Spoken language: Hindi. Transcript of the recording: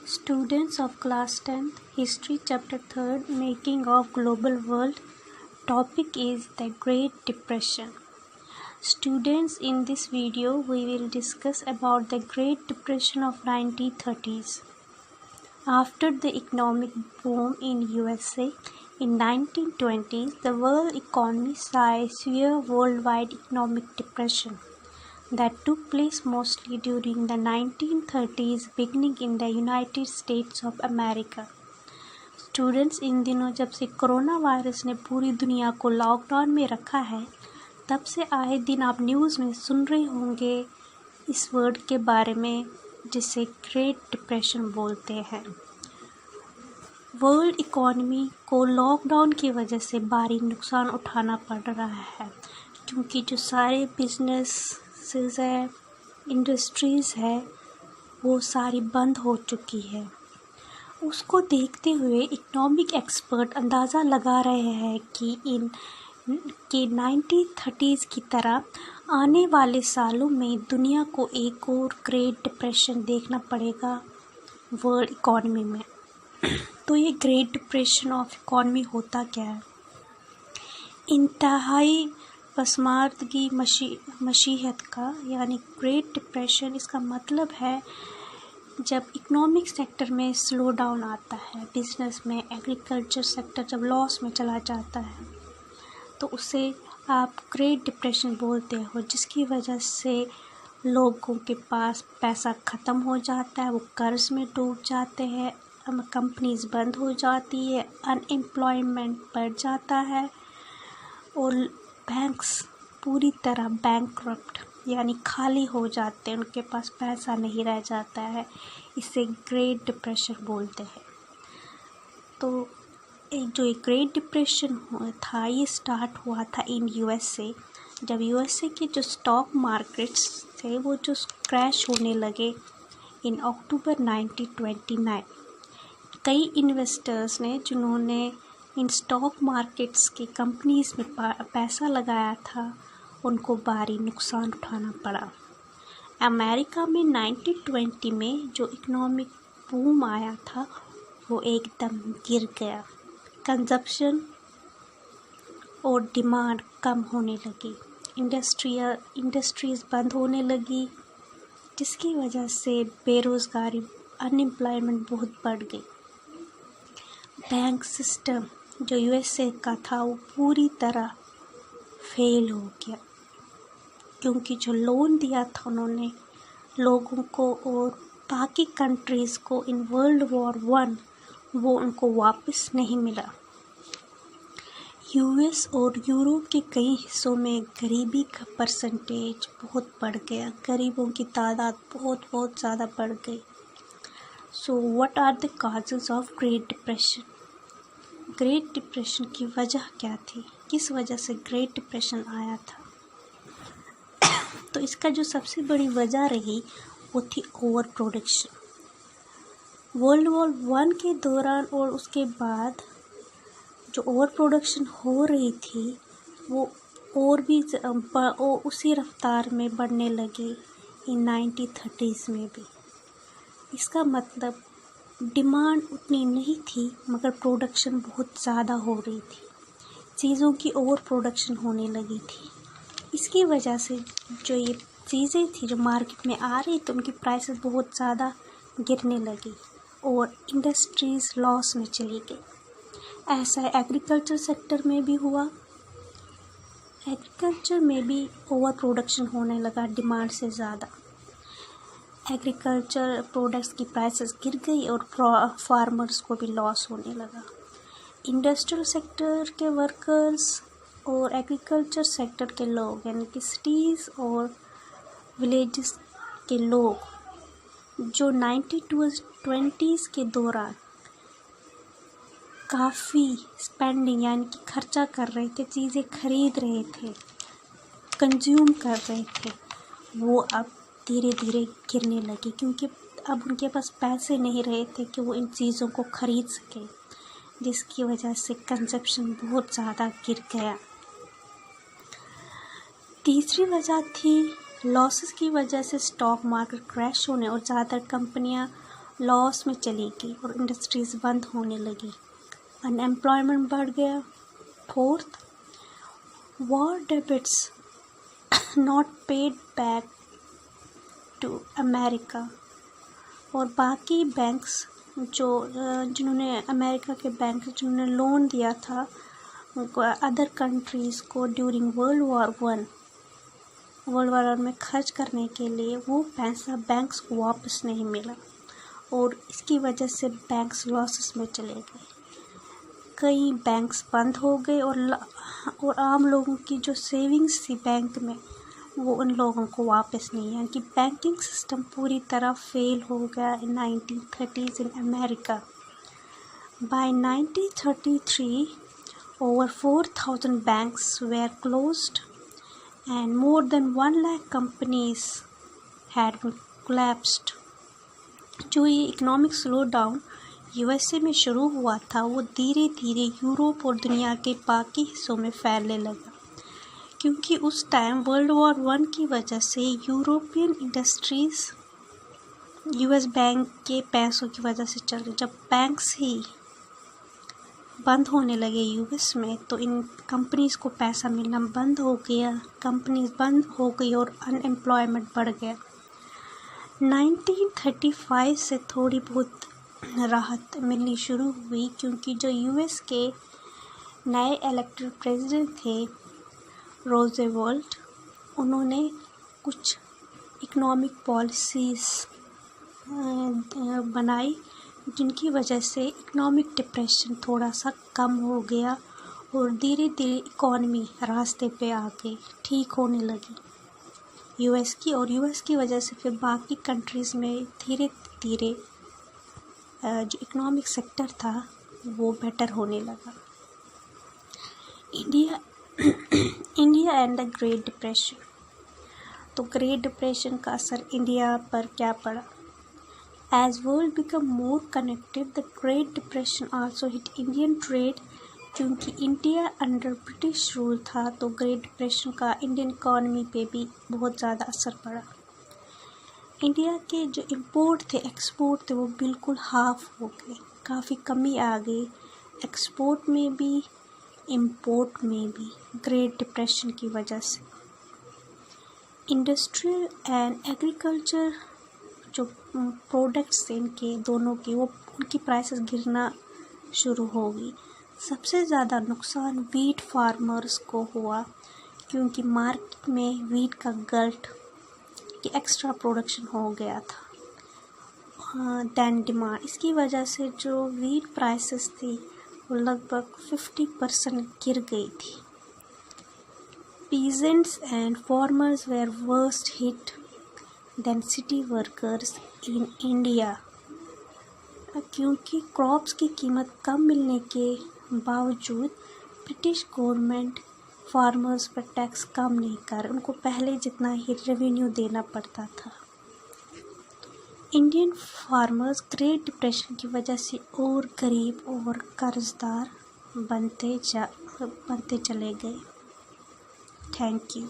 Students of class 10th History Chapter 3rd Making of Global World. Topic is the Great Depression. Students, in this video we will discuss about the Great Depression of 1930s. After the economic boom in USA in 1920s, the world economy saw a severe worldwide economic depression that took place mostly during the 1930s, beginning in the United States of America. Students, इन दिनों जब से कोरोना वायरस ने पूरी दुनिया को लॉकडाउन में रखा है, तब से आए दिन आप न्यूज़ में सुन रहे होंगे इस वर्ड के बारे में जिसे ग्रेट डिप्रेशन बोलते हैं। वर्ल्ड इकॉनमी को लॉकडाउन की वजह से भारी नुकसान उठाना पड़ रहा है, क्योंकि जो सारे बिजनेसेस है, इंडस्ट्रीज़ है, वो सारी बंद हो चुकी है। उसको देखते हुए इकोनॉमिक एक्सपर्ट अंदाज़ा लगा रहे हैं कि 1930s की तरह आने वाले सालों में दुनिया को एक और ग्रेट डिप्रेशन देखना पड़ेगा वर्ल्ड इकॉनमी में। तो ये ग्रेट डिप्रेशन ऑफ इकॉनमी होता क्या है? इंतहाई पसमार्दगी मशीहत का यानी ग्रेट डिप्रेशन, इसका मतलब है जब इकोनॉमिक सेक्टर में स्लो डाउन आता है, बिजनेस में, एग्रीकल्चर सेक्टर जब लॉस में चला जाता है, तो उसे आप ग्रेट डिप्रेशन बोलते हो, जिसकी वजह से लोगों के पास पैसा ख़त्म हो जाता है, वो कर्ज में डूब जाते हैं, कंपनीज बंद हो जाती है, अनएम्प्लॉयमेंट बढ़ जाता है और बैंक्स पूरी तरह बैंकक्रप्ट यानी खाली हो जाते हैं, उनके पास पैसा नहीं रह जाता है। इसे ग्रेट डिप्रेशन बोलते हैं। तो जो ग्रेट डिप्रेशन था, ये स्टार्ट हुआ था इन यूएसए, जब यूएसए के जो स्टॉक मार्केट्स थे वो जो क्रैश होने लगे इन अक्टूबर 1929। कई इन्वेस्टर्स ने जिन्होंने इन स्टॉक मार्केट्स की कंपनीज़ में पैसा लगाया था, उनको भारी नुकसान उठाना पड़ा। अमेरिका में 1920 में जो इकोनॉमिक बूम आया था वो एकदम गिर गया। कंजप्शन और डिमांड कम होने लगी, इंडस्ट्रीज़ बंद होने लगी, जिसकी वजह से बेरोज़गारी, अनएम्प्लॉयमेंट बहुत बढ़ गई। बैंक सिस्टम जो यूएसए का था वो पूरी तरह फेल हो गया, क्योंकि जो लोन दिया था उन्होंने लोगों को और बाकी कंट्रीज़ को इन वर्ल्ड वॉर 1 वो उनको वापस नहीं मिला। यूएस और यूरोप के कई हिस्सों में गरीबी का परसेंटेज बहुत बढ़ गया, गरीबों की तादाद बहुत ज़्यादा बढ़ गई। So what are the causes of great depression? Great depression की वजह क्या थी? किस वजह से ग्रेट डिप्रेशन आया था? तो इसका जो सबसे बड़ी वजह रही वो थी ओवर प्रोडक्शन। वर्ल्ड वॉर 1 के दौरान और उसके बाद जो ओवर प्रोडक्शन हो रही थी वो और भी उसी रफ्तार में बढ़ने लगी इन 1930s में भी। इसका मतलब डिमांड उतनी नहीं थी, मगर प्रोडक्शन बहुत ज़्यादा हो रही थी, चीज़ों की ओवर प्रोडक्शन होने लगी थी। इसकी वजह से जो ये चीज़ें थी जो मार्केट में आ रही थी, उनकी प्राइसेस बहुत ज़्यादा गिरने लगी और इंडस्ट्रीज़ लॉस में चली गई। ऐसा एग्रीकल्चर सेक्टर में भी हुआ। एग्रीकल्चर में भी ओवर प्रोडक्शन होने लगा डिमांड से ज़्यादा। एग्रीकल्चर प्रोडक्ट्स की प्राइसेस गिर गई और फार्मर्स को भी लॉस होने लगा। इंडस्ट्रियल सेक्टर के वर्कर्स और एग्रीकल्चर सेक्टर के लोग यानी कि सिटीज़ और विलेजेस के लोग जो 1920s के दौरान काफ़ी स्पेंडिंग यानी कि खर्चा कर रहे थे, चीज़ें खरीद रहे थे, कंज्यूम कर रहे थे, वो अब धीरे धीरे गिरने लगी, क्योंकि अब उनके पास पैसे नहीं रहे थे कि वो इन चीज़ों को ख़रीद सके, जिसकी वजह से कंजप्शन बहुत ज़्यादा गिर गया। तीसरी वजह थी लॉसेस की वजह से स्टॉक मार्केट क्रैश होने और ज़्यादातर कंपनियां लॉस में चली गई और इंडस्ट्रीज़ बंद होने लगी, अनएम्प्लॉयमेंट बढ़ गया। Fourth, war debits not paid back to America, और बाकी बैंक्स जिन्होंने अमेरिका के बैंक जिन्होंने लोन दिया था अदर कंट्रीज़ को ड्यूरिंग वर्ल्ड वॉर में खर्च करने के लिए, वो पैसा बैंक्स को वापस नहीं मिला और इसकी वजह से बैंक्स लॉसेस में चले गए। कई बैंक्स बंद हो गए और आम लोगों की जो सेविंग्स थी बैंक में वो उन लोगों को वापस नहीं, यानी कि बैंकिंग सिस्टम पूरी तरह फेल हो गया in 1930s in America. By 1933 over 4,000 banks were closed and more than 1 lakh companies had collapsed। जो ये इकोनॉमिक स्लो डाउन यूएसए में शुरू हुआ था वो धीरे धीरे यूरोप और दुनिया के बाकी हिस्सों में फैलने लगा, क्योंकि उस टाइम वर्ल्ड वॉर 1 की वजह से यूरोपियन इंडस्ट्रीज़ यूएस बैंक के पैसों की वजह से चल रही। जब बैंक्स ही बंद होने लगे यूएस में तो इन कंपनीज़ को पैसा मिलना बंद हो गया, कंपनीज बंद हो गई और अनएम्प्लॉयमेंट बढ़ गया। 1935 से थोड़ी बहुत राहत मिलनी शुरू हुई, क्योंकि जो यूएस के नए इलेक्टेड प्रेसिडेंट थे रोज़वेल्ट, उन्होंने कुछ इकोनॉमिक पॉलिसीज़ बनाई जिनकी वजह से इकोनॉमिक डिप्रेशन थोड़ा सा कम हो गया और धीरे धीरे इकॉनमी रास्ते पे आ गई, ठीक होने लगी यूएस की, और यूएस की वजह से फिर बाकी कंट्रीज़ में धीरे धीरे जो इकोनॉमिक सेक्टर था वो बेटर होने लगा। India and the great depression. तो ग्रेट डिप्रेशन का असर इंडिया पर क्या पड़ा? As world become more connected, the Great Depression also hit Indian trade। क्योंकि इंडिया अंडर ब्रिटिश रूल था तो ग्रेट डिप्रेशन का इंडियन इकॉनमी पे भी बहुत ज़्यादा असर पड़ा। इंडिया के जो इंपोर्ट थे एक्सपोर्ट थे वो बिल्कुल हाफ हो गए, काफ़ी कमी आ गई एक्सपोर्ट में भी इंपोर्ट में भी ग्रेट डिप्रेशन की वजह से। इंडस्ट्रियल एंड एग्रीकल्चर जो प्रोडक्ट्स थे इनके दोनों की वो उनकी प्राइसेस गिरना शुरू हो गई। सबसे ज़्यादा नुकसान वीट फार्मर्स को हुआ, क्योंकि मार्केट में वीट का गल्ट की एक्स्ट्रा प्रोडक्शन हो गया था दैन डिमांड। इसकी वजह से जो वीट प्राइसेस थी वो लगभग 50% गिर गई थी। Peasants and farmers were worst hit than city workers in India, क्योंकि क्रॉप्स की कीमत कम मिलने के बावजूद ब्रिटिश गवर्नमेंट फार्मर्स पर टैक्स कम नहीं कर, उनको पहले जितना ही रेवेन्यू देना पड़ता था। इंडियन फार्मर्स ग्रेट डिप्रेशन की वजह से और गरीब और कर्जदार बनते चले गए। Thank you.